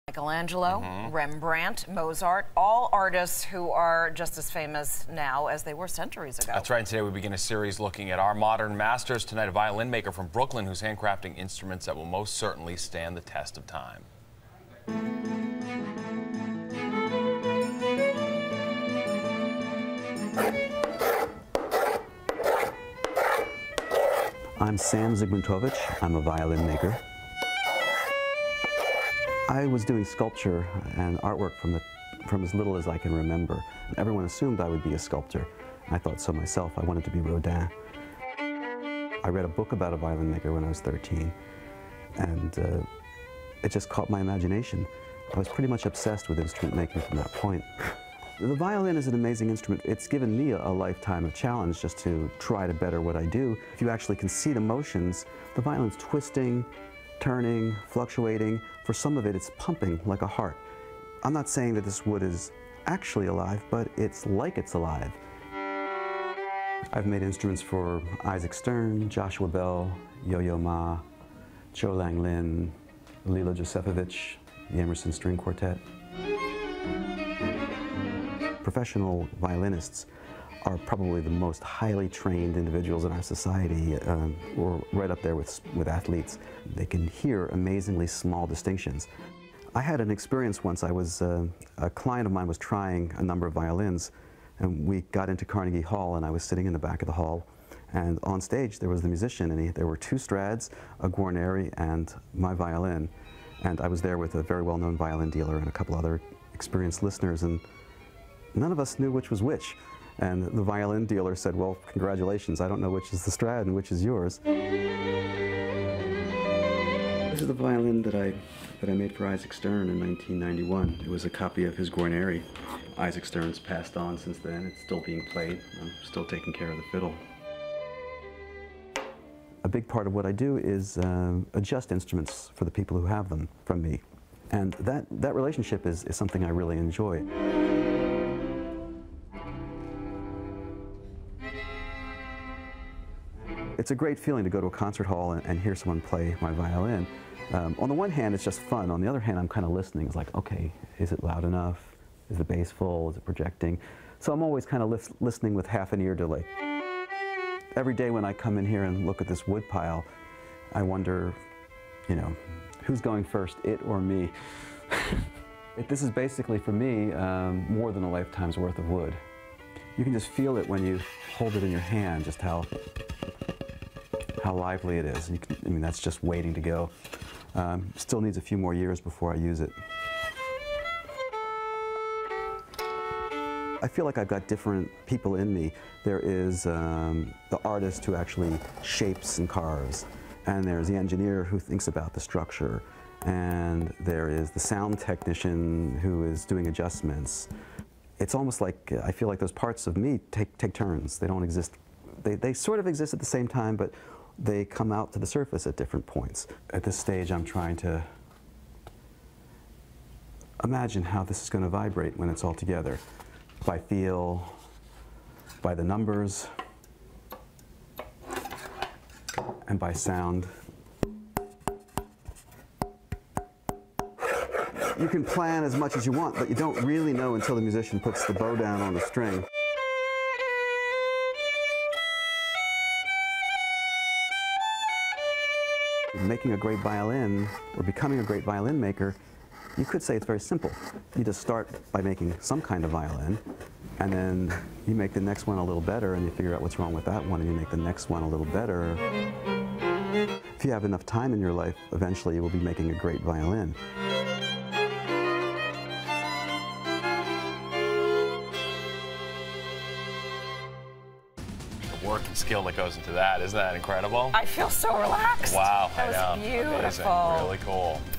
Michelangelo, Rembrandt, Mozart, all artists who are just as famous now as they were centuries ago. That's right. And today we begin a series looking at our modern masters. Tonight, a violin maker from Brooklyn who's handcrafting instruments that will most certainly stand the test of time. I'm Sam Zygmuntovich. I'm a violin maker. I was doing sculpture and artwork from as little as I can remember. Everyone assumed I would be a sculptor. I thought so myself. I wanted to be Rodin. I read a book about a violin maker when I was 13, and it just caught my imagination. I was pretty much obsessed with instrument making from that point. The violin is an amazing instrument. It's given me a lifetime of challenge just to try to better what I do. If you actually can see the motions, the violin's twisting, turning, fluctuating. For some of it, it's pumping like a heart. I'm not saying that this wood is actually alive, but it's like it's alive. I've made instruments for Isaac Stern, Joshua Bell, Yo-Yo Ma, Joe Langlin, Lila Josefovich, the Emerson String Quartet. Professional violinists are probably the most highly trained individuals in our society. We're right up there with athletes. They can hear amazingly small distinctions. I had an experience once. A client of mine was trying a number of violins, and we got into Carnegie Hall, and I was sitting in the back of the hall, and on stage there was the musician, and there were two Strads, a Guarneri, and my violin. And I was there with a very well-known violin dealer and a couple other experienced listeners, and none of us knew which was which. And the violin dealer said, "Well, congratulations, I don't know which is the Strad and which is yours." This is the violin that I made for Isaac Stern in 1991. It was a copy of his Guarneri. Isaac Stern's passed on since then. It's still being played. I'm still taking care of the fiddle. A big part of what I do is adjust instruments for the people who have them from me. And that relationship is something I really enjoy. It's a great feeling to go to a concert hall and hear someone play my violin. On the one hand, it's just fun. On the other hand, I'm kind of listening. It's like, okay, is it loud enough? Is the bass full? Is it projecting? So I'm always kind of listening with half an ear delay. Every day when I come in here and look at this wood pile, I wonder, who's going first, it or me? This is basically, for me, more than a lifetime's worth of wood. You can just feel it when you hold it in your hand, just how lively it is. That's just waiting to go. Still needs a few more years before I use it. I feel like I've got different people in me. There is the artist who actually shapes and carves, and there's the engineer who thinks about the structure, and there is the sound technician who is doing adjustments. It's almost like I feel like those parts of me take turns. They don't exist. They sort of exist at the same time, but they come out to the surface at different points. At this stage, I'm trying to imagine how this is going to vibrate when it's all together. By feel, by the numbers, and by sound. You can plan as much as you want, but you don't really know until the musician puts the bow down on the string. Making a great violin, or becoming a great violin maker, you could say it's very simple. You just start by making some kind of violin, and then you make the next one a little better, and you figure out what's wrong with that one, and you make the next one a little better. If you have enough time in your life, eventually you will be making a great violin. Work and skill that goes into that. Isn't that incredible? I feel so relaxed. Wow, That was I know. beautiful. Amazing. Really cool.